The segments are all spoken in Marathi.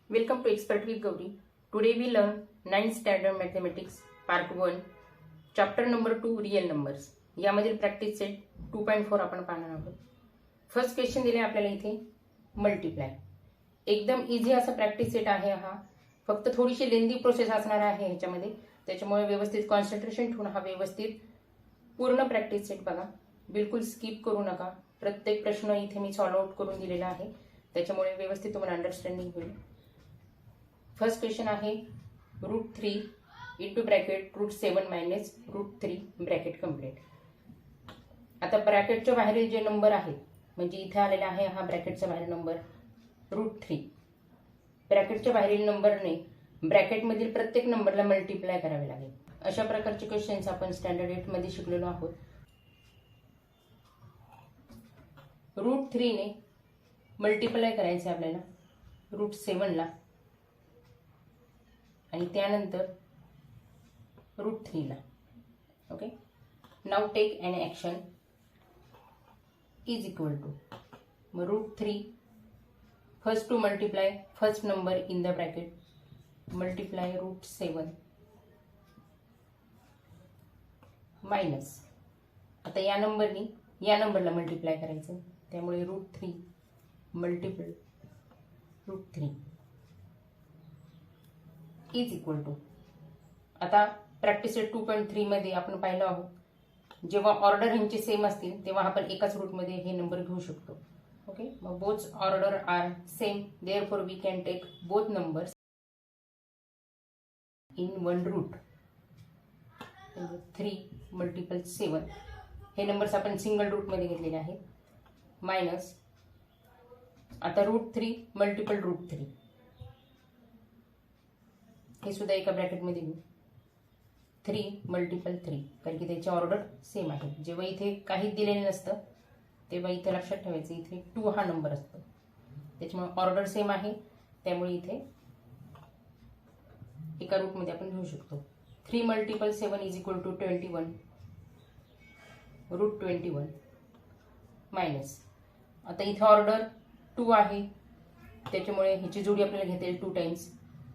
Welcome to Expert with Gauri. Today we learn 9th Standard Mathematics Part 1 Chapter number 2 Real Numbers. यामधील प्रॅक्टिस सेट 2.4 आपण पाहणार आहोत. फर्स्ट क्वेश्चन दिले आपल्याला इथे मल्टिप्लाय. एकदम इझी असा प्रॅक्टिस सेट आहे हा. फक्त थोडीशी लेंदी प्रोसेस असणार आहे ह्याच्यामध्ये. त्याच्यामुळे व्यवस्थित कॉन्सन्ट्रेशन ठेवून हा व्यवस्थित पूर्ण प्रॅक्टिस सेट बघा. बिलकुल स्किप करू नका. प्रत्येक प्रश्न इथे मी सॉल्व आउट करून दिलेला आहे. त्याच्यामुळे व्यवस्थित तुम्हाला अंडरस्टँडिंग होईल. फर्स्ट क्वेश्चन आहे √3 into bracket √7 minus √3 bracket complete. आता ब्रॅकेटच्या बाहेरील जे नंबर आहेत म्हणजे इथे आलेला आहे हा ब्रॅकेटचा बाहेर नंबर √3. ब्रॅकेटच्या बाहेरील नंबरने ब्रॅकेटमधील प्रत्येक नंबरला मल्टिप्लाय करावे लागेल. अशा प्रकारचे क्वेश्चन्स आपण स्टँडर्ड 8 मध्ये शिकलेलो आहोत. √3 ने मल्टिप्लाय करायचे आपल्याला √7 ला आणि त्यानंतर √3 ला. Okay, now take an action is equal to √3 first to multiply first number in the bracket multiply √7 minus. आता या नंबरनी या नंबरला मल्टिप्लाय करायचं. त्यामुळे √3 मल्टिपल √3 इज इक्वल टू. आता प्रॅक्टिस 2.3 मध्ये आपण पाहिलं आहोत जेव्हा ऑर्डर ह्यांचे सेम असतील तेव्हा आपण एकाच रूटमध्ये हे नंबर घेऊ शकतो. ओके, मग both order are same therefore we can take both numbers in one root. 3 multiple 7 हे नंबर्स आपण सिंगल रूटमध्ये घेतलेले आहेत. मायनस आता √3 मल्टिपल √3 हे सुद्धा एका ब्रॅकेटमध्ये घेऊ. 3 मल्टिपल 3 कारण की त्याची ऑर्डर सेम आहे. जेव्हा इथे काहीच दिलेलं नसतं तेव्हा इथे लक्षात ठेवायचं इथे 2 हा नंबर असतो. त्याच्यामुळे ऑर्डर सेम आहे. त्यामुळे इथे एका रूटमध्ये आपण घेऊ शकतो. 3 multiple 7 is equal to 21 √21 minus. आता इथे ऑर्डर 2 आहे त्याच्यामुळे ह्याची जोडी आपल्याला घेता येईल 2 टाइम्स.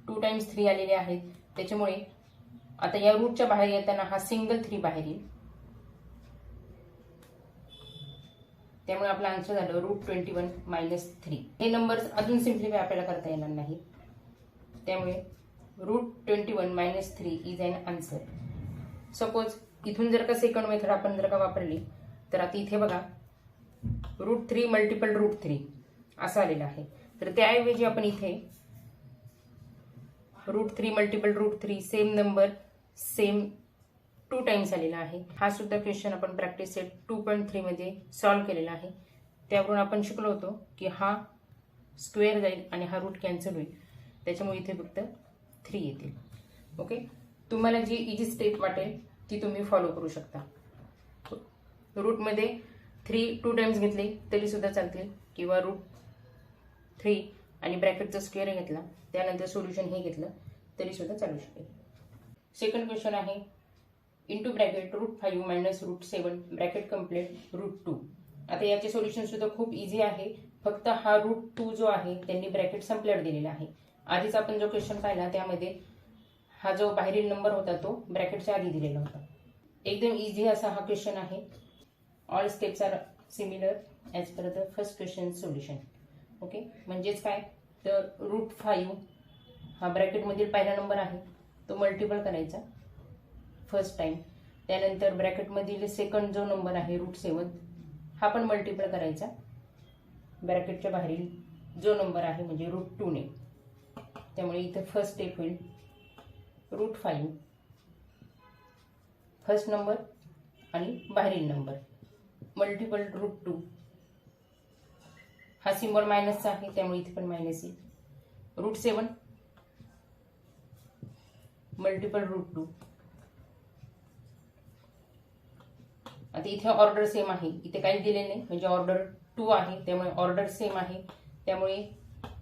2 टाइम्स 3 आलेले आहेत. त्याच्यामुळे आता या रूटच्या बाहेर येताना हा सिंगल 3 बाहेर येईल. त्यामुळे आपला आन्सर झालं √21 मायनस 3. हे नंबर्स अजून सिम्प्लिफाय आपल्याला करता येणार नाही. त्यामुळे √21 minus 3 is an answer. Suppose इथून जर का सेकंड मेथड आपण जर का वापरली तर आता इथे बघा √3 मल्टिपल √3 असं आलेलं आहे. तर त्याऐवजी आपण इथे √3 multiple √3 same number same 2 times आलेला आहे. हा सुद्धा क्वेश्चन आपण प्रॅक्टिस सेट 2.3 मध्ये सॉल्व्ह केलेला आहे. त्यावरून आपण शिकलो होतो की हा स्क्वेअर जाईल आणि हा रूट कॅन्सल होईल. त्याच्यामुळे इथे फक्त 3 येतील. ओके, तुम्हाला जी इजी स्टेप वाटेल ती तुम्ही फॉलो करू शकता. रूटमध्ये 3 2 टाइम्स घेतले तरी सुद्धा चालतील किंवा √3 आणि ब्रॅकेटचा स्क्वेअर घेतला त्यानंतर सोल्युशन हे घेतलं तरी सुद्धा चालू शकेल. सेकंड क्वेश्चन आहे into bracket √5 minus √7 bracket complete √2. आता याचे सोल्युशन सुद्धा खूप इझी आहे. फक्त हा √2 जो आहे त्यांनी ब्रॅकेट संपल्यावर दिलेला आहे. आधीच आपण जो क्वेश्चन पाहिला त्यामध्ये हा जो बाहेरील नंबर होता तो ब्रॅकेटच्या आधी दिलेला होता. एकदम इझी असा हा क्वेश्चन आहे. All steps are similar as per the first question solution. Okay, म्हणजेच काय तर √5 हा ब्रॅकेटमधील पहिला नंबर आहे तो मल्टिपल करायचा फर्स्ट टाइम. त्यानंतर ब्रॅकेटमधील सेकंड जो नंबर आहे √7 हा पण मल्टिपल करायचा ब्रॅकेटच्या बाहेरील जो नंबर आहे म्हणजे √2 ने. त्यामुळे इथे फर्स्ट स्टेप होईल √5 फर्स्ट नंबर आणि बाहेरील नंबर मल्टिपल √2. हा सिम्बॉल मायनसचा आहे त्यामुळे इथे पण मायनस येईल. √7 मल्टिपल √2. आता इथे ऑर्डर सेम आहे. इथे काही दिले नाही म्हणजे ऑर्डर 2 आहे त्यामुळे ऑर्डर सेम आहे. त्यामुळे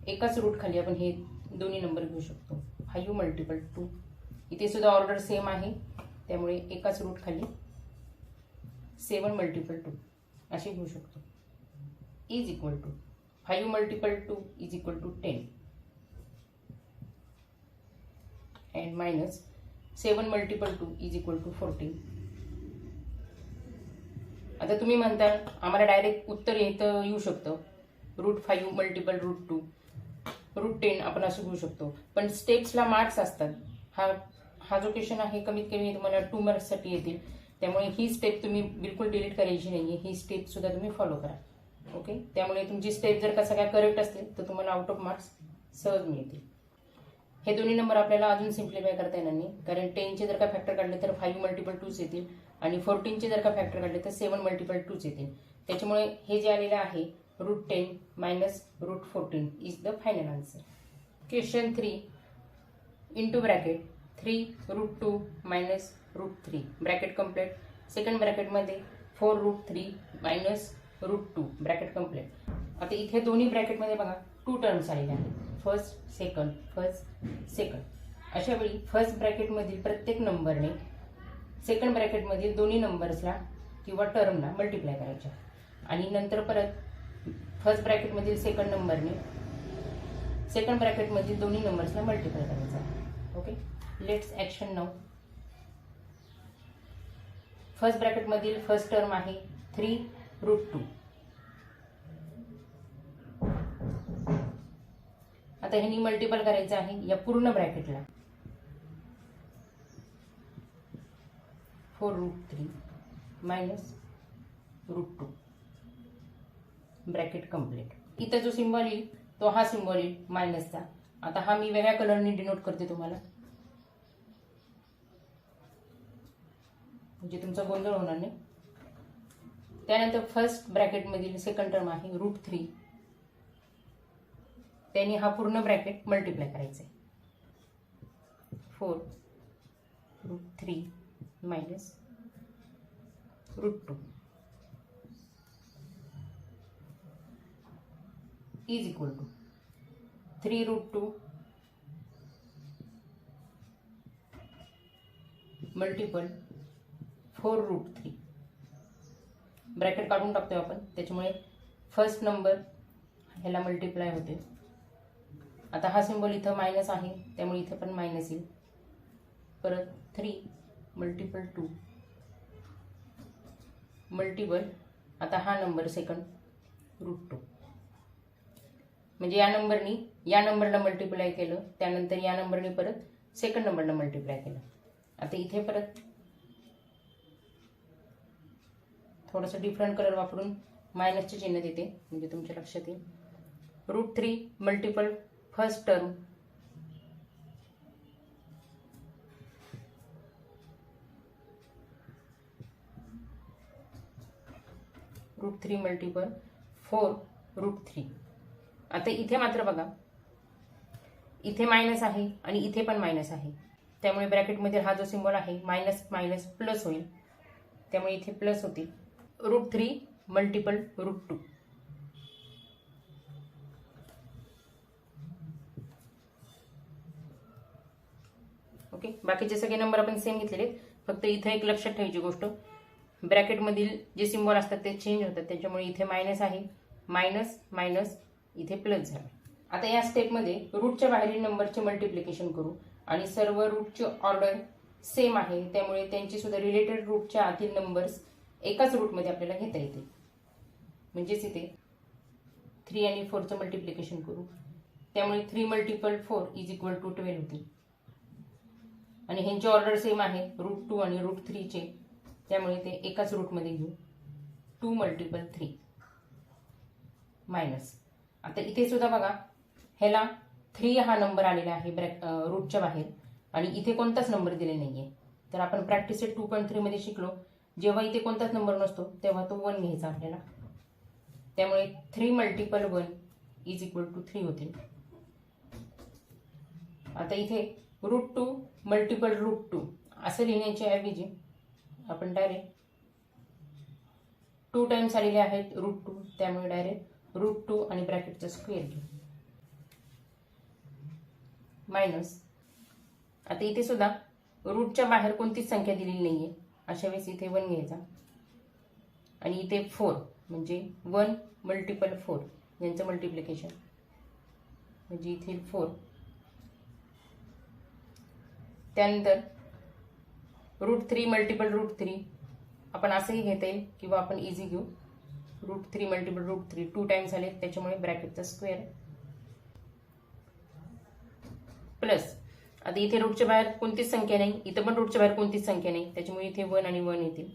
एकाच रूट खाली आपण हे दोन्ही नंबर घेऊ शकतो. 5 मल्टिपल 2. इथे सुद्धा ऑर्डर सेम आहे त्यामुळे एकाच रूट खाली 7 मल्टिपल 2 असे घेऊ शकतो. Is equal to 5 multiple 2 is equal to 10. And minus 7 multiple 2 is equal to 14. आता तुम्ही म्हणता आम्हाला डायरेक्ट उत्तर इथं येऊ शकतं, √5 मल्टिपल √2 √10 आपण असं घेऊ शकतो, पण स्टेप्सला मार्क्स असतात. हा जो क्वेश्चन आहे कमीत कमी तुम्हाला 2 मार्क्ससाठी येतील, त्यामुळे ही स्टेप तुम्ही बिलकुल डिलीट करायची नाहीये, ही स्टेप सुद्धा तुम्ही फॉलो करा. ओके, त्यामुळे तुमची स्टेप जर का सगळ्या करेक्ट असतील तर तुम्हाला आउट ऑफ मार्क्स सहज मिळतील. हे दोन्ही नंबर आपल्याला अजून सिम्प्लिफाय करता येणार नाही, कारण 10चे जर का फॅक्टर काढले तर 5 मल्टिपल 2 येतील आणि 14चे जर का फॅक्टर काढले तर 7 मल्टिपल 2 येतील. त्याच्यामुळे हे जे आलेलं आहे √10 minus √14 is the final answer. Question 3 into bracket 3 √2 minus √3 bracket complete. Second ब्रॅकेटमध्ये 4 √3 मायनस √2 ब्रॅकेट कम्प्लीट. आता इथे दोन्ही ब्रॅकेटमध्ये बघा 2 टर्म्स आलेले आहेत, फर्स्ट सेकंड. अशा वेळी फर्स्ट ब्रॅकेटमधील प्रत्येक नंबरने सेकंड ब्रॅकेटमधील दोन्ही नंबर्सला किंवा टर्मला मल्टिप्लाय करायच्या आणि नंतर परत फर्स्ट ब्रॅकेटमधील सेकंड नंबरने सेकंड ब्रॅकेटमधील दोन्ही नंबर्सला मल्टिप्लाय करायचा. Okay, let's action now. First ब्रॅकेटमधील फर्स्ट टर्म आहे 3 √2. आता ह्यांनी मल्टिपल करायचं आहे या पूर्ण ब्रॅकेटला. 4 √3 मायनस √2 ब्रॅकेट कम्प्लीट. इथं जो सिम्बॉल येईल तो हा सिम्बॉल येईल मायनसचा. आता हा मी वेगळ्या कलरने डिनोट करते तुम्हाला, म्हणजे तुमचा गोंधळ होणार नाही. त्यानंतर फर्स्ट ब्रॅकेटमधील सेकंड टर्म आहे √3, त्यांनी हा पूर्ण ब्रॅकेट मल्टिप्लाय करायचा आहे. 4 √3 minus √2 is equal to 3 √2 multiple 4 √3. Bracket काढून टाकतोय आपण, त्याच्यामुळे फर्स्ट नंबर ह्याला मल्टिप्लाय होते. आता हा सिम्बॉल इथं मायनस आहे, त्यामुळे इथं पण मायनस येईल. परत 3 मल्टिपल 2 मल्टिपल आता हा नंबर सेकंड √2, म्हणजे या नंबरला मल्टिप्लाय केलं, त्यानंतर या नंबरने परत सेकंड नंबरला मल्टिप्लाय केलं. आता इथे परत थोडंसं डिफरंट कलर वापरून मायनसचे चिन्ह देते, म्हणजे तुमच्या लक्षात येईल. √3 मल्टिपल फर्स्ट टर्म √3 मल्टिपल 4 √3. आता इथे मात्र बघा, इथे मायनस आहे आणि इथे पण मायनस आहे, त्यामुळे ब्रॅकेटमध्ये हा जो सिम्बॉल आहे मायनस मायनस प्लस होईल, त्यामुळे इथे प्लस होतील. √3 मल्टिपल √2. ओके, बाकीचे सगळे नंबर आपण सेम घेतलेले, फक्त इथे एक लक्षात ठेवायची गोष्ट, ब्रॅकेटमधील जे सिम्बॉल असतात ते चेंज होतात, त्याच्यामुळे इथे मायनस आहे, मायनस मायनस इथे प्लस झालं. आता या स्टेपमध्ये रूटच्या बाहेरील नंबरचे मल्टिप्लिकेशन करू आणि सर्व रूटची ऑर्डर सेम आहे, त्यामुळे त्यांची सुद्धा रिलेटेड रूटच्या आतील नंबर्स एकाच रूटमध्ये आपल्याला घेता येतील. म्हणजेच इथे 3 आणि 4चं मल्टिप्लिकेशन करू, त्यामुळे 3 मल्टिपल 4 इज इक्वल टू 12 होतील. आणि ह्यांची ऑर्डर सेम आहे √2 आणि √3चे, त्यामुळे ते एकाच रूटमध्ये घेऊ. 2 मल्टिपल 3 मायनस. आता इथे सुद्धा बघा, ह्याला 3 हा नंबर आलेला आहे रूटच्या बाहेर आणि इथे कोणताच नंबर दिले नाहीये. तर आपण प्रॅक्टिस सेट 2.3 मध्ये शिकलो, जेव्हा इथे कोणताच नंबर नसतो तेव्हा तो 1 घ्यायचा आपल्याला, त्यामुळे 3 मल्टिपल 1 इज इक्वल टू 3 होतील. आता इथे √2 मल्टिपल √2 असं लिहिण्याच्या ऐवजी आपण डायरेक्ट 2 टाइम्स आलेले आहेत √2, त्यामुळे डायरेक्ट √2 आणि ब्रॅकेटचा स्क्वेअर घेऊ मायनस. आता इथे सुद्धा रूटच्या बाहेर कोणतीच संख्या दिलेली नाहीये, अशा वेळेस इथे 1 घ्यायचा आणि इथे 4 म्हणजे 1 मल्टिपल 4 यांचं मल्टिप्लिकेशन, म्हणजे इथे 4 त्यानंतर √3 मल्टिपल √3 आपण असंही घेता येईल किंवा आपण इझी घेऊ. √3 मल्टिपल √3 2 टाइम्स आले, त्याच्यामुळे ब्रॅकेटचा स्क्वेअर प्लस. आता इथे रूटच्या बाहेर कोणतीच संख्या नाही, इथं पण रूटच्या बाहेर कोणतीच संख्या नाही, त्याच्यामुळे इथे 1 आणि 1 येतील.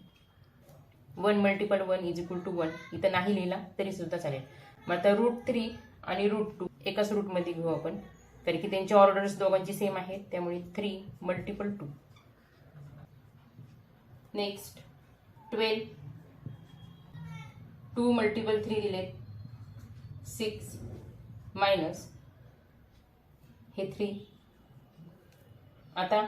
1 मल्टिपल 1 इज इक्वल टू 1. इथं नाही लिहिला तरी सुद्धा चालेल. मग आता √3 आणि √2 एकाच रूटमध्ये घेऊ आपण, कारण की त्यांचे ऑर्डर्स दोघांची सेम आहेत, त्यामुळे 3 मल्टिपल 2. नेक्स्ट 12 2 मल्टिपल 3 दिले 6 मायनस हे 3. आता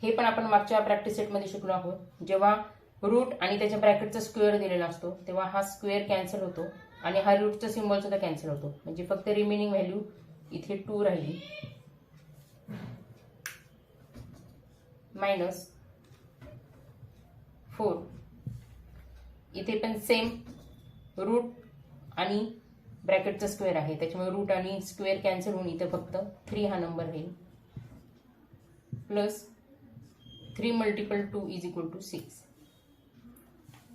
हे पण आपण मागच्या प्रॅक्टिस सेटमध्ये शिकलो आहोत. जेव्हा रूट आणि त्याच्या ब्रॅकेटचा स्क्वेअर दिलेला असतो तेव्हा हा स्क्वेअर कॅन्सल होतो आणि हा रूटचा सिम्बॉल सुद्धा कॅन्सल होतो, म्हणजे फक्त रिमेनिंग व्हॅल्यू इथे 2 राहिली. मायनस 4. इथे पण सेम रूट आणि ब्रॅकेटचा स्क्वेअर आहे, त्याच्यामुळे रूट आणि स्क्वेअर कॅन्सल होऊन इथे फक्त 3 हा नंबर राहील. Plus 3 multiple 2 is equal to 6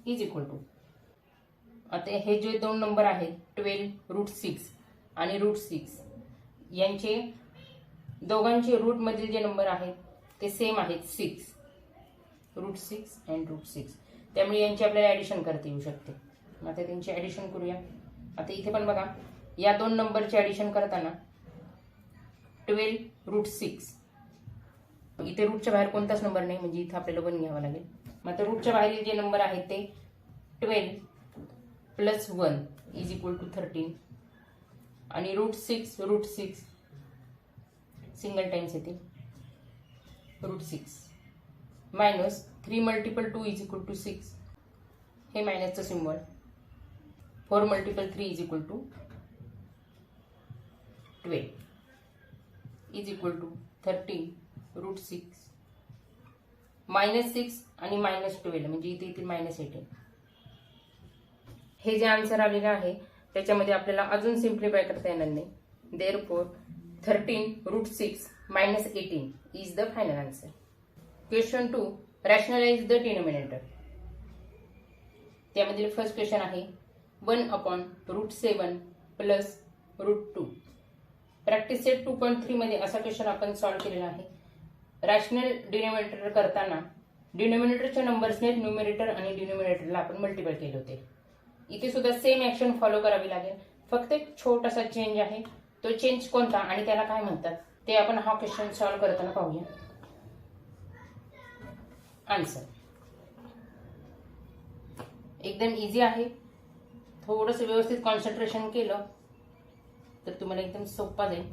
is equal to. आता हे जे दोन नंबर आहेत 12 √6 आणि √6 यांचे दोघांचे रूटमधील जे नंबर आहेत ते सेम आहेत 6 √6 अँड √6, त्यामुळे यांची आपल्याला ॲडिशन करता येऊ शकते. आता त्यांची ॲडिशन करूया. आता इथे पण बघा, या दोन नंबरचे ॲडिशन करताना 12 √6, इथे रूटच्या बाहेर कोणताच नंबर नाही, म्हणजे इथे आपल्याला 1 घ्यावा लागेल. मग आता रूटच्या बाहेरील जे नंबर आहेत ते 12 प्लस 1 इज इक्वल टू 13 आणि √6 सिंगल टाइम्स येते √6 minus 3 multiple 2 is equal to 6, हे मायनसचं symbol. 4 multiple 3 is equal to 12 is equal to 13 √6 -6 आणि -12, म्हणजे इथे येतील -18. हे जे आन्सर आलेलं आहे त्याच्यामध्ये आपल्याला अजून सिम्प्लिफाय करता येणार नाही. Therefore 13 √6 -18 is the final answer. Question 2, rationalise the denominator. त्यामधील फर्स्ट क्वेश्चन आहे 1/√7 प्लस √2. प्रॅक्टिस सेट 2.3 मध्ये असा क्वेश्चन आपण सॉल्व्ह केलेला आहे. रॅशनल डिनोमिनेटर करताना डिनोमिनेटरच्या नंबर्सने न्यूमरेटर आणि डिनोमिनेटरला आपण मल्टिप्लाय केले होते. इथे सुद्धा सेम ऍक्शन फॉलो करावी लागेल, फक्त एक छोटासा चेंज आहे. तो चेंज कोणता आणि त्याला काय म्हणतात ते आपण हा क्वेश्चन सॉल्व्ह करताना पाहूया. आन्सर एकदम इझी आहे. थोडंसं व्यवस्थित कॉन्सन्ट्रेशन केलं तर तुम्हाला एकदम सोपा जाईल.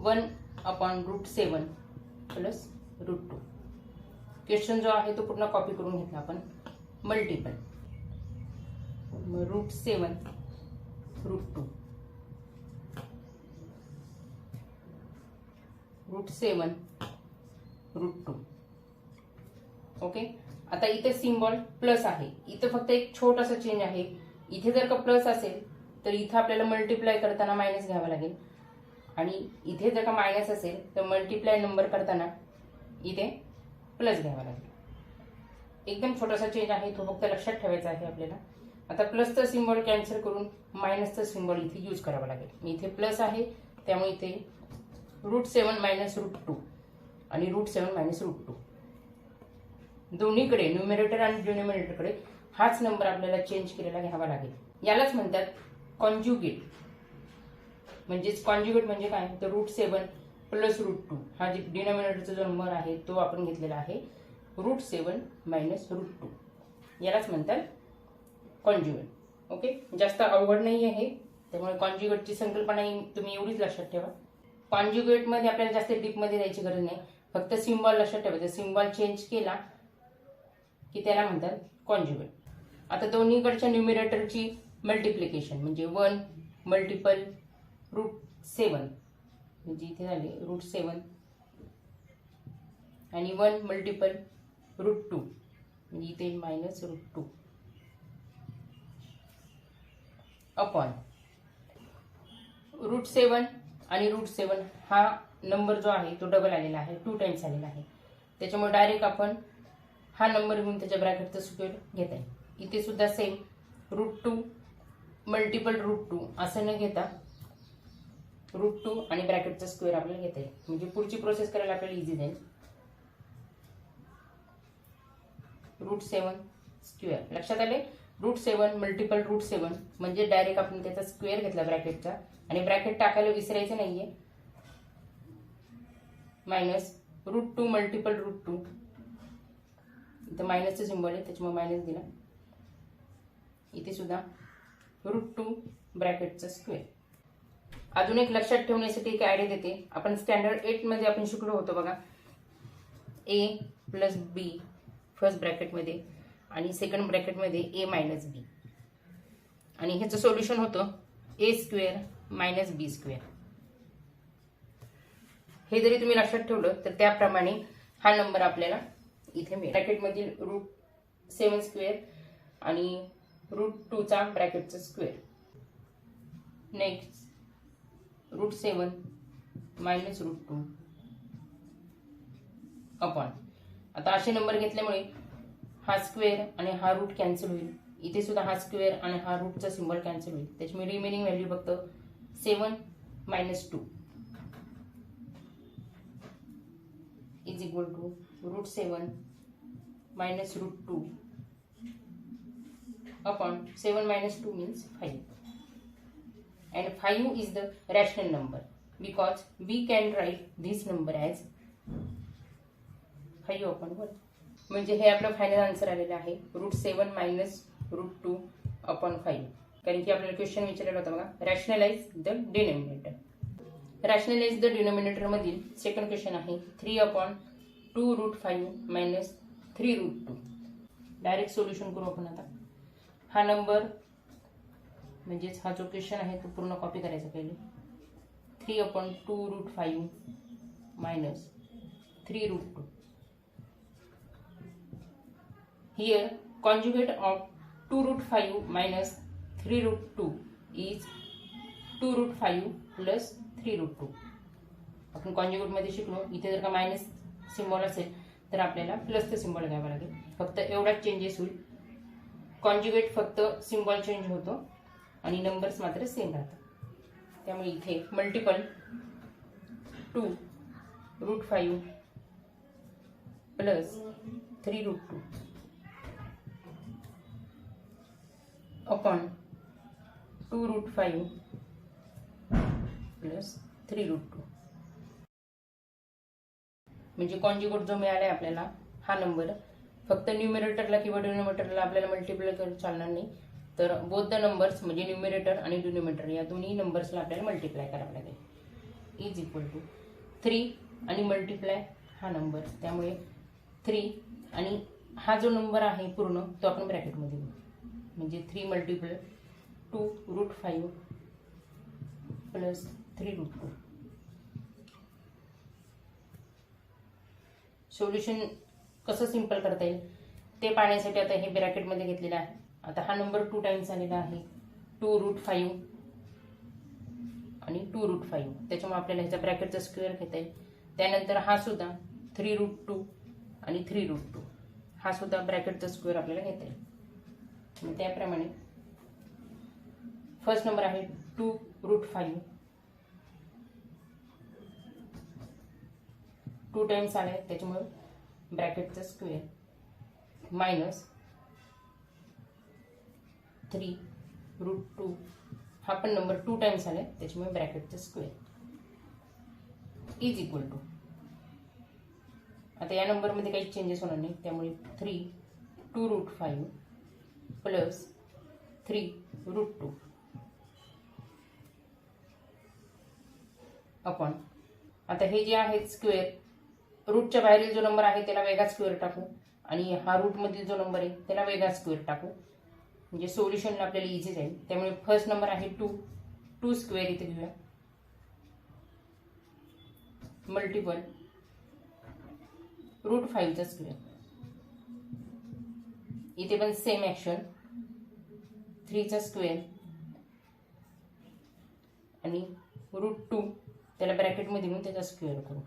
1/√7 प्लस √2. क्वेश्चन जो आहे तो पूर्ण कॉपी करून घेतला आपण. मल्टिपल √7 √2 √7 √2. ओके. आता इथे सिम्बॉल प्लस आहे, इथे फक्त एक छोटासा चेंज आहे. इथे जर का प्लस असेल तर इथे आपल्याला मल्टिप्लाय करताना मायनस घ्यावा लागेल, आणि इथे जर का मायनस असेल तर मल्टिप्लाय नंबर करताना इथे प्लस घ्यावा लागेल. एकदम छोटासा चेंज आहे, तो फक्त लक्षात ठेवायचा आहे आपल्याला. आता प्लसचा सिम्बॉल कॅन्सल करून मायनसचा सिम्बॉल इथे यूज करावा लागेल. इथे प्लस आहे त्यामुळे इथे √7 -√2 आणि √7 -√2 दोन्हीकडे न्यूमरेटर आणि डिनोमिनेटरकडे हाच नंबर आपल्याला चेंज केलेला घ्यावा लागेल. यालाच म्हणतात कॉन्ज्युगेट. म्हणजेच कॉन्ज्युगेट म्हणजे काय, तर √7 प्लस √2 हा जे डिनोमिनेटरचा जो नंबर आहे तो आपण घेतलेला आहे √7 -√2. यालाच म्हणतात कॉन्ज्युगेट. ओके. जास्त अवघड नाही आहे, त्यामुळे कॉन्ज्युगेटची संकल्पना तुम्ही एवढीच लक्षात ठेवा. कॉन्ज्युगेटमध्ये आपल्याला जास्त डीपमध्ये जायची गरज नाही, फक्त सिम्बॉल लक्षात ठेवायचं. सिम्बॉल चेंज केला की त्याला म्हणतात कॉन्ज्युगेट. आता दोन्हीकडच्या न्यूमरेटरची मल्टिप्लिकेशन म्हणजे 1 मल्टिपल √7 म्हणजे इथे झाले √7 आणि 1 मल्टिपल √2 म्हणजे इथे -√2 अपॉन √7 आणि √7 हा नंबर जो आहे तो डबल आलेला आहे, 2 टाइम्स आलेला आहे. त्याच्यामुळे डायरेक्ट आपण हा नंबर घेऊन त्याच्या ब्रॅकेटचं स्क्वेअर घेत आहे. इथे सुद्धा सेम √2 मल्टिपल √2 असं न घेता √2 आणि ब्रॅकेटचं स्क्वेअर आपल्याला घेता येईल. म्हणजे पुढची प्रोसेस करायला आपल्याला इझी जाईल. √7 स्क्वेअर लक्षात आले. √7 मल्टिपल √7 म्हणजे डायरेक्ट आपण त्याचा स्क्वेअर घेतला ब्रॅकेटचा आणि ब्रॅकेट टाकायला विसरायचं नाहीये. मायनस √2 मल्टिपल √2 इथं मायनसचं सिम्बॉल आहे त्याच्यामुळे मायनस दिला. इथे सुद्धा √2 ब्रॅकेटचा स्क्वेअर. अजून एक लक्षात ठेवण्यासाठी एक आयडिया देते. आपण स्टँडर्ड 8 मध्ये आपण शिकलो होतो बघा, a प्लस बी फर्स्ट ब्रॅकेटमध्ये आणि सेकंड ब्रॅकेटमध्ये a मायनस बी आणि ह्याचं सोल्युशन होतं a square minus B square. हे जरी तुम्ही लक्षात ठेवलं तर त्याप्रमाणे हा नंबर आपल्याला इथे मिळेल. ब्रॅकेटमधील √7 स्क्वेअर आणि √2चा ब्रॅकेटचा स्क्वेअर. Next √7 minus √2 upon. आता असे नंबर घेतल्यामुळे हा स्क्वेअर आणि हा रूट कॅन्सल होईल. इथे सुद्धा हा स्क्वेअर आणि हा रूटचा सिम्बॉल कॅन्सल होईल. त्याच्यामुळे रिमेनिंग व्हॅल्यू फक्त 7 minus 2 is equal to √7 minus √2 upon 7 minus 2 means 5 and 5 is the rational number because we can write this number as 5/1. म्हणजे हे आपलं फायनल आन्सर आलेलं आहे √7 मायनस √2 अपॉन 5. कारण की आपल्याला क्वेश्चन विचारलेला होता बघा, rationalise the denominator. Rationalise the denominator मधील सेकंड क्वेश्चन आहे 3/2√5 मायनस 3√2. डायरेक्ट सोल्युशन करू आपण. आता हा नंबर म्हणजेच हा जो क्वेश्चन आहे तो पूर्ण कॉपी करायचा पहिले. 3/2√5 minus 3√2. Here conjugate of 2√5 minus 3√2 is 2√5 plus 3√2. आपण कॉन्जुगेट मध्ये शिकलो. इथे जर का मायनस सिम्बॉल असेल तर आपल्याला प्लसचं सिम्बॉल घ्यावं लागेल. फक्त एवढाच चेंजेस होईल. कॉन्जुगेट फक्त सिम्बॉल चेंज होतो आणि नंबर्स मात्र सेम राहतात. त्यामुळे इथे मल्टिपल 2√5 प्लस 3√2 अपॉन 2√5 प्लस 3√2. म्हणजे कॉन्जुगेट जो मिळालाय आपल्याला हा नंबर फक्त न्यूमरेटरला किंवा डिनोमिनेटरला आपल्याला मल्टिप्लाय करून चालणार नाही, तर बोथ द नंबर्स म्हणजे न्यूमरेटर आणि डिनोमिनेटर या दोन्ही नंबर्सला आपल्याला मल्टिप्लाय करावं लागेल. इज इक्वल टू 3 आणि मल्टिप्लाय हा नंबर. त्यामुळे 3 आणि हा जो नंबर आहे पूर्ण तो आपण ब्रॅकेटमध्ये घेऊ. म्हणजे 3 मल्टिप्लाय 2√5 प्लस 3√2. सोल्युशन कसं सिंपल करता येईल ते पाहण्यासाठी आता हे ब्रॅकेटमध्ये घेतलेलं आहे. आता हा नंबर 2 टाइम्स आलेला आहे 2√5 आणि 2√5. त्याच्यामुळे आपल्याला ह्याचा ब्रॅकेटचा स्क्वेअर घेता येईल. त्यानंतर हा सुद्धा 3√2 आणि 3√2 हा सुद्धा ब्रॅकेटचा स्क्वेअर आपल्याला घेता येईल. त्याप्रमाणे फर्स्ट नंबर आहे 2√5 2 टाइम्स आले त्याच्यामुळे ब्रॅकेटचा स्क्वेअर मायनस 3√2 हा पण नंबर 2 टाइम्स आले त्याच्यामुळे ब्रॅकेटचा स्क्वेअर इज इक्वल टू. आता या नंबरमध्ये काही चेंजेस होणार नाही त्यामुळे 3 प्लस 3√2 अपॉन. आता हे जे आहे स्क्वेअर रूटच्या बाहेरील जो नंबर आहे त्याला वेगळा स्क्वेअर टाकू आणि हा रूट मधील जो नंबर आहे त्याला वेगळा स्क्वेअर टाकू. म्हणजे सोल्युशनला आपल्याला इझी जाईल. त्यामुळे फर्स्ट नंबर आहे 2 स्क्वेअर इथे घेऊया मल्टिपल √5चा स्क्वेअर. इथे पण सेम ऍक्शन 3चा स्क्वेअर आणि √2 त्याला ब्रॅकेटमध्ये घेऊन त्याचा स्क्वेअर करू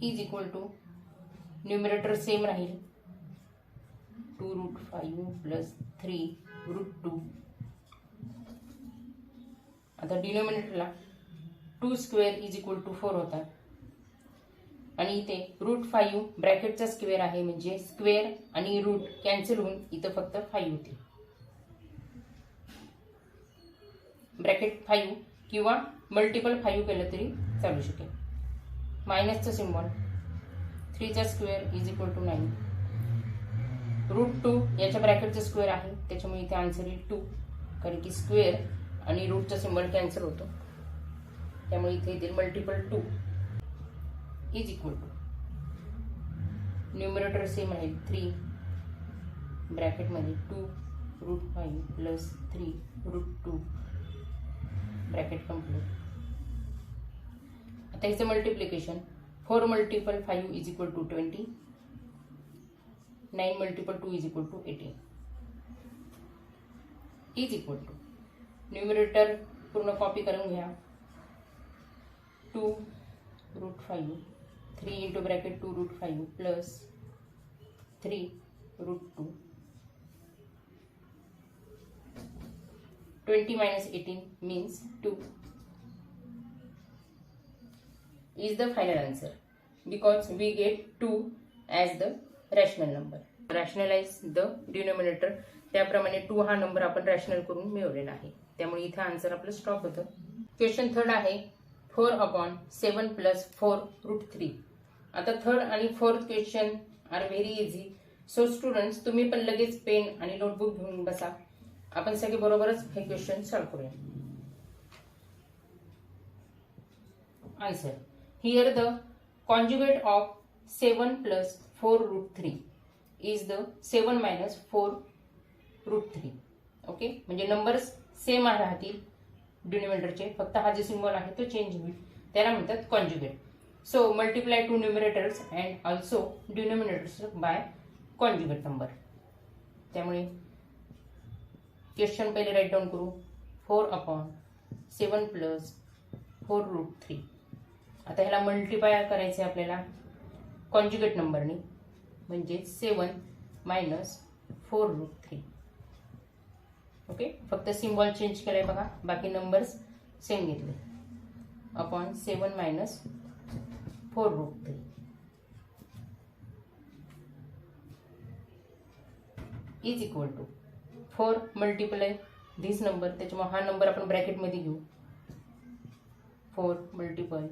is equal to numerator same राहील 2√5 प्लस 3√2. आता डिनोमिनेटरला 2 स्क्वेअर इज इक्वल टू 4 होता आणि इथे √5 ब्रॅकेटचा स्क्वेअर आहे म्हणजे स्क्वेअर आणि रूट कॅन्सल होऊन इथं फक्त 5 होते. ब्रॅकेट 5 किंवा मल्टिपल 5 केलं तरी चालू शकेल. मायनसचा सिम्बॉल 3चा स्क्वेअर इज इक्वल टू 9. √2 याच्या ब्रॅकेटचा स्क्वेअर आहे त्याच्यामुळे इथे आन्सर येईल 2 कारण की स्क्वेअर आणि रूटचा सिम्बॉल कॅन्सल होतो त्यामुळे इथे येतील multiple 2 is equal to numerator same आहे 3 ब्रॅकेटमध्ये 2√5 प्लस 3√2 ब्रॅकेट कंप्लीट. आता इथे multiplication 4 multiple 5 is equal to 20. 9 multiple 2 is equal to 18 is equal to numerator पूर्ण कॉपी करून घ्या 2√5 3 into bracket 2√5 plus 3√2 20 minus 18 means 2 is the final answer because we get 2 as the rational number. Rationalize the denominator. त्याप्रमाणे 2 हा नंबर आपण रॅशनल करून मिळवलेला आहे त्यामुळे इथे आन्सर आपलं स्टॉप होतं. क्वेश्चन थर्ड आहे 4/7 प्लस 4√3. आता थर्ड आणि fourth question are very easy. So students तुम्ही पण लगेच पेन आणि नोटबुक घेऊन बसा. आपण सगळे बरोबरच हे क्वेश्चन सॉल्व्ह करूया. Answer here the conjugate of 7 plus 4√3 is the 7 minus 4√3. Okay म्हणजे नंबर्स सेम राहतील डिनोमिनेटरचे फक्त हा जे सिम्बॉल आहे तो चेंज होईल त्याला म्हणतात conjugate. So multiply to numerators and also denominators by conjugate number. त्यामुळे क्वेश्चन पहिले राईट डाऊन करू 4/7 प्लस 4√3. आता ह्याला मल्टिप्लाय करायचे आपल्याला कॉन्जुगेट नंबरने म्हणजे 7 मायनस 4√3. ओके फक्त सिम्बॉल चेंज केलाय बघा बाकी नंबर्स सेम घेतले upon 7 minus 4√3 is equal to 4 multiply this number त्याच्यामुळे हा नंबर आपण ब्रॅकेटमध्ये घेऊ 4 मल्टिपल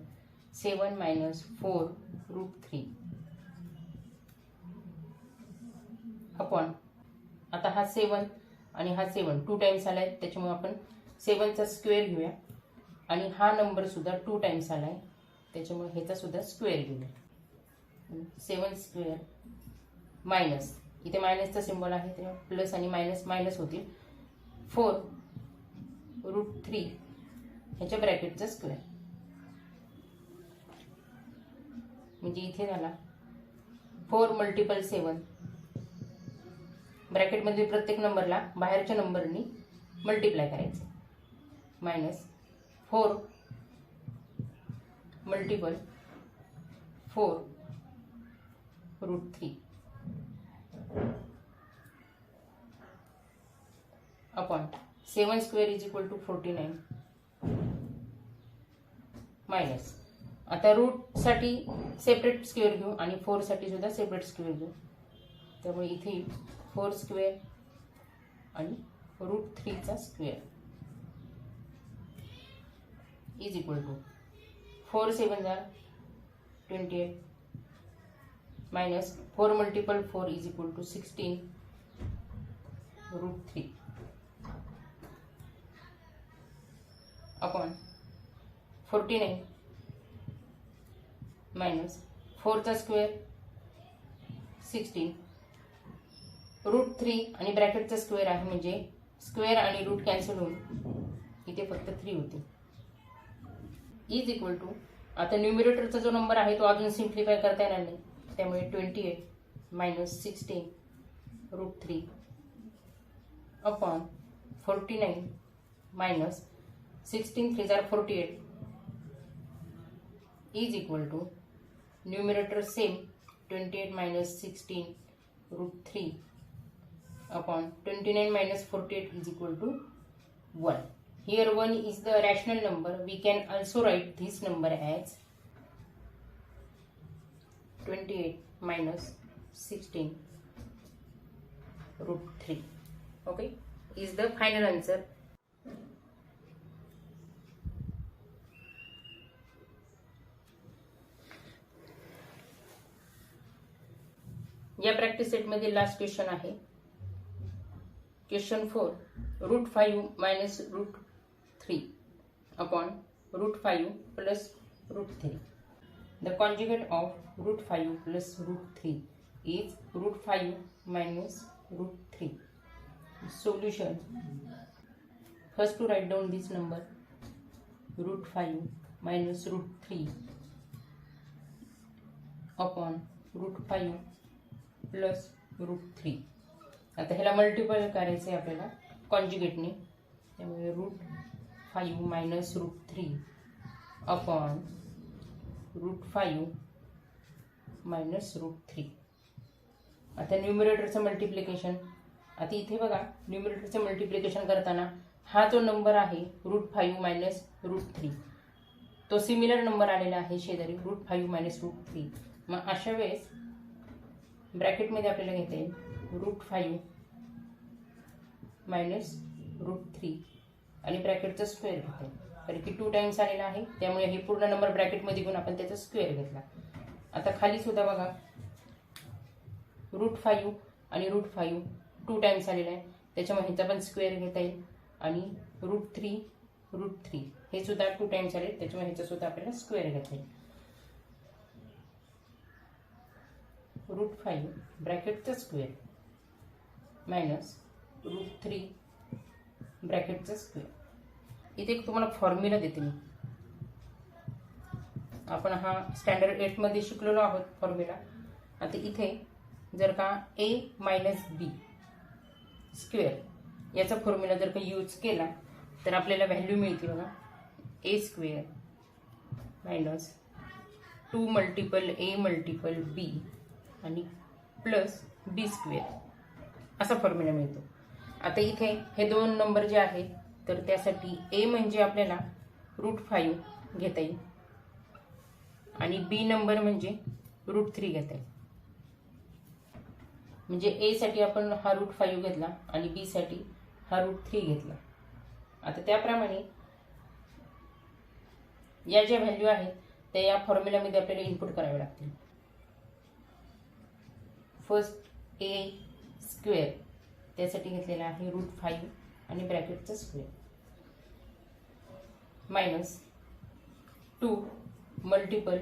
7 मायनस 4√3 अपॉन आता हा 7 आणि हा 7 2 टाइम्स आलाय त्याच्यामुळे आपण 7चा स्क्वेअर घेऊया आणि हा नंबर सुद्धा 2 टाइम्स आलाय त्याच्यामुळे ह्याचा सुद्धा स्क्वेअर घेऊया. 7 स्क्वेअर मायनस इथे मायनसचा सिम्बॉल आहे तेव्हा प्लस आणि मायनस मायनस होतील 4√3 ह्याच्या ब्रॅकेटचा स्क्वेअर म्हणजे इथे झाला 4 मल्टिपल 7 ब्रॅकेटमध्ये प्रत्येक नंबरला बाहेरच्या नंबरनी मल्टिप्लाय करायचे minus 4 multiple 4√3 upon 7 square is equal to 49 minus आता रूट साठी सेपरेट स्क्वेअर घेऊ आणि 4 साठी सुद्धा सेपरेट स्क्वेअर घेऊ त्यामुळे इथे 4 स्क्वेअर आणि √3चा square is equal to 4 7 28 minus 4 multiple 4 is equal to 16 √3 upon 49 minus 4चा स्क्वेअर 16 √3 आणि ब्रॅकेटचा स्क्वेअर आहे म्हणजे स्क्वेअर आणि रूट कॅन्सल होऊन इथे फक्त 3 होते इज इक्वल टू आता न्यूमरेटरचा जो नंबर आहे तो अजून सिम्प्लिफाय करता येणार नाही त्यामुळे 28 minus 16 √3 upon 49 minus 16 3 48 is equal to numerator same 28 minus 16 root 3 upon 29 minus 48 is equal to 1. Here 1 is the rational number. We can also write this number as 28 minus 16 root 3. Okay, is the final answer. या प्रॅक्टिस सेट मध्ये लास्ट क्वेश्चन आहे question 4 root 5 minus root 3 upon root 5 plus root 3. The conjugate of root 5 plus root 3 is root 5 minus root 3. Solution. First to write down this number root 5 minus root 3 upon root 5 plus root 3. आता ह्याला मल्टिपल करायचे आपल्याला कॉन्जुगेटने, त्यामुळे root 5 minus root 3 upon root 5 minus root 3. आता न्यूमरेटरचं मल्टिप्लिकेशन. आता इथे बघा न्यूमरेटरचं मल्टिप्लिकेशन करताना हा जो नंबर आहे रूट 5 मायनस रूट 3 तो सिमिलर नंबर आलेला आहे शेजारी रूट 5 मायनस रूट 3. मग अशा वेळेस ब्रॅकेटमध्ये आपल्याला घेता येईल रूट 5 मायनस रूट 3 आणि ब्रॅकेटचा स्क्वेअर घेता येईल, कारण की 2 टाइम्स आलेला आहे त्यामुळे हे पूर्ण नंबर ब्रॅकेटमध्ये घेऊन आपण त्याचा स्क्वेअर घेतला. आता खाली सुद्धा बघा रूट 5 आणि रूट 5 2 टाइम्स आलेला आहे त्याच्यामुळे ह्याचा पण स्क्वेअर घेता येईल आणि रूट 3 हे सुद्धा 2 टाइम्स आले त्याच्यामुळे ह्याचा सुद्धा आपल्याला स्क्वेअर घेता येईल. रूट 5 ब्रॅकेटचा स्क्वेअर मायनस रूट 3 ब्रॅकेटचा स्क्वेअर. इथे एक तुम्हाला फॉर्म्युला देते मी. आपण हा स्टँडर्ड 8 मध्ये शिकलेलो आहोत फॉर्म्युला. आता इथे जर का a मायनस बी स्क्वेअर याचा फॉर्म्युला जर का यूज केला तर आपल्याला व्हॅल्यू मिळते बघा a square minus 2 multiple a multiple b आणि प्लस बी स्क्वेअर असा फॉर्म्युला मिळतो. आता इथे हे दोन नंबर जे आहेत तर त्यासाठी a म्हणजे आपल्याला रूट 5 घेता येईल आणि बी नंबर म्हणजे रूट 3 घेता येईल. म्हणजे a साठी आपण हा रूट 5 घेतला आणि b साठी हा रूट 3 घेतला. आता त्याप्रमाणे या ज्या व्हॅल्यू आहेत त्या या फॉर्म्युलामध्ये आपल्याला इनपुट करावे लागतील. फर्स्ट a स्क्वेअर त्यासाठी घेतलेला आहे रूट 5 आणि ब्रॅकेटचा स्क्वेअर मायनस 2 मल्टिपल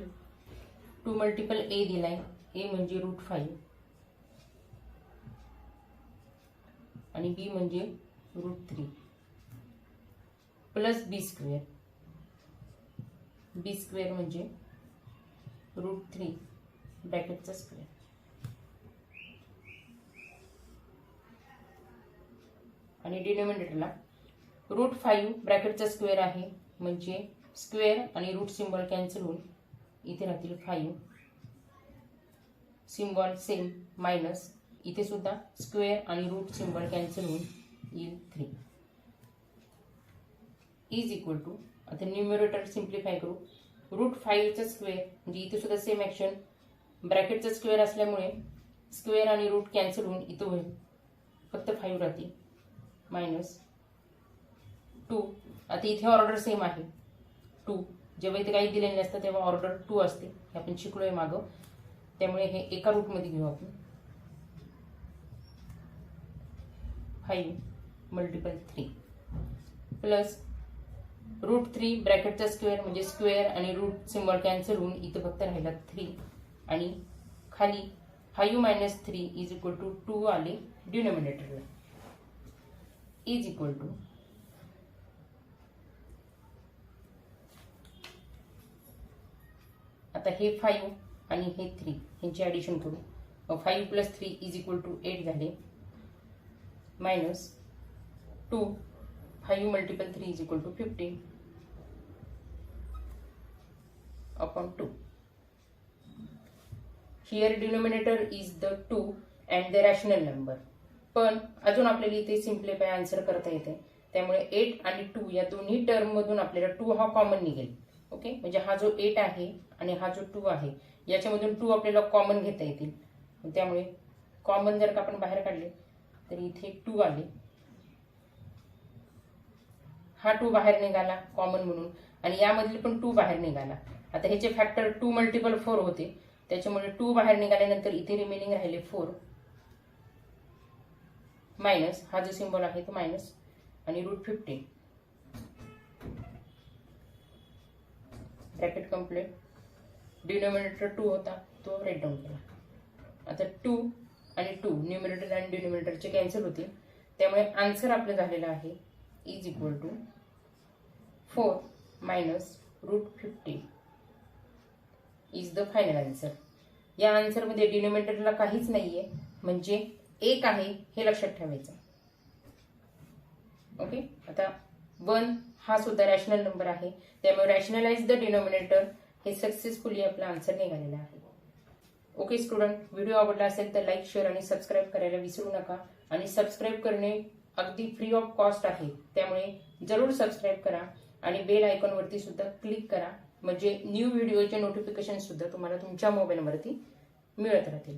a दिलाय a म्हणजे रूट 5 आणि b म्हणजे रूट 3 प्लस बी स्क्वेअर म्हणजे रूट 3 ब्रॅकेटचा स्क्वेअर आणि डिनोमिनेटरला रूट 5 ब्रॅकेटचा स्क्वेअर आहे म्हणजे स्क्वेअर आणि रूट सिम्बॉल कॅन्सल होऊन इथे राहतील 5 सिम्बॉल सेम मायनस इथे सुद्धा स्क्वेअर आणि रूट सिम्बॉल कॅन्सल होऊन येईल 3 इज इक्वल टू. आता न्यूमरेटर सिम्प्लिफाय करू. रूट 5चा स्क्वेअर म्हणजे इथे सुद्धा सेम ॲक्शन ब्रॅकेटचा स्क्वेअर असल्यामुळे स्क्वेअर आणि रूट कॅन्सल होऊन इथं होईल फक्त 5 राहतील मायनस 2. आता इथे ऑर्डर सेम आहे 2. जेव्हा इथे काही दिलेले नसतं तेव्हा ऑर्डर 2 असते हे आपण शिकलोय मागं, त्यामुळे हे एका रूटमध्ये घेऊ आपण 5 मल्टिपल 3 प्लस रूट 3 ब्रॅकेटचा स्क्वेअर म्हणजे स्क्वेअर आणि रूट सिम्बॉल कॅन्सल होऊन इथं फक्त राहिला 3 आणि खाली 5 मायनस 3 इज इक्वल टू 2 आले डिनोमिनेटरला इज इक्वल टू. आता हे 5 आणि हे 3 यांचे ॲडिशन करू. 5 प्लस 3 इज इक्वल टू 8 झाले minus 2 5 multiple 3 is equal to 15 upon 2. Here denominator is the 2 and the rational number. पण अजून आपल्याला इथे सिम्प्लिफाय आन्सर करता येते. त्यामुळे 8 आणि 2 या दोन्ही टर्म मधून आपल्याला 2 हा कॉमन निघेल. ओके, म्हणजे हा जो 8 आहे आणि हा जो 2 आहे याच्यामधून 2 आपल्याला कॉमन घेता येतील. त्यामुळे कॉमन जर का आपण बाहेर काढले तर इथे 2 आले. हा 2 बाहेर निघाला कॉमन म्हणून आणि यामधील पण 2 बाहेर निघाला. आता ह्याचे फॅक्टर 2 मल्टिपल 4 होते. त्याच्यामुळे 2 बाहेर निघाल्यानंतर इथे रिमेनिंग राहिले 4 मायनस हा जो सिंबल आहे तो मायनस आणि √15 ब्रॅकेट कंप्लीट. डिनोमिनेटर 2 होता तो राईट डाऊन केला. आता 2 आणि 2 न्यूमिनेटर आणि डिनोमिनेटरचे कॅन्सल होतील. त्यामुळे आन्सर आपलं झालेलं आहे is equal to 4 minus √15 is the final answer. या आन्सरमध्ये डिनोमिनेटरला काहीच नाहीये म्हणजे 1 आहे हे लक्षात ठेवायचं. ओके, आता 1 हा सुद्धा रॅशनल नंबर आहे. त्यामुळे रॅशनलाइज द डिनोमिनेटर हे सक्सेसफुली आपला आन्सर निघालेला आहे. ओके स्टुडंट, व्हिडिओ आवडला असेल तर लाईक, शेअर आणि सबस्क्राईब करायला विसरू नका. आणि सबस्क्राईब करणे अगदी फ्री ऑफ कॉस्ट आहे. त्यामुळे जरूर सबस्क्राईब करा आणि बेल आयकॉनवरती सुद्धा क्लिक करा म्हणजे न्यू व्हिडिओचे नोटिफिकेशन सुद्धा तुम्हाला तुमच्या मोबाईलवरती मिळत राहतील.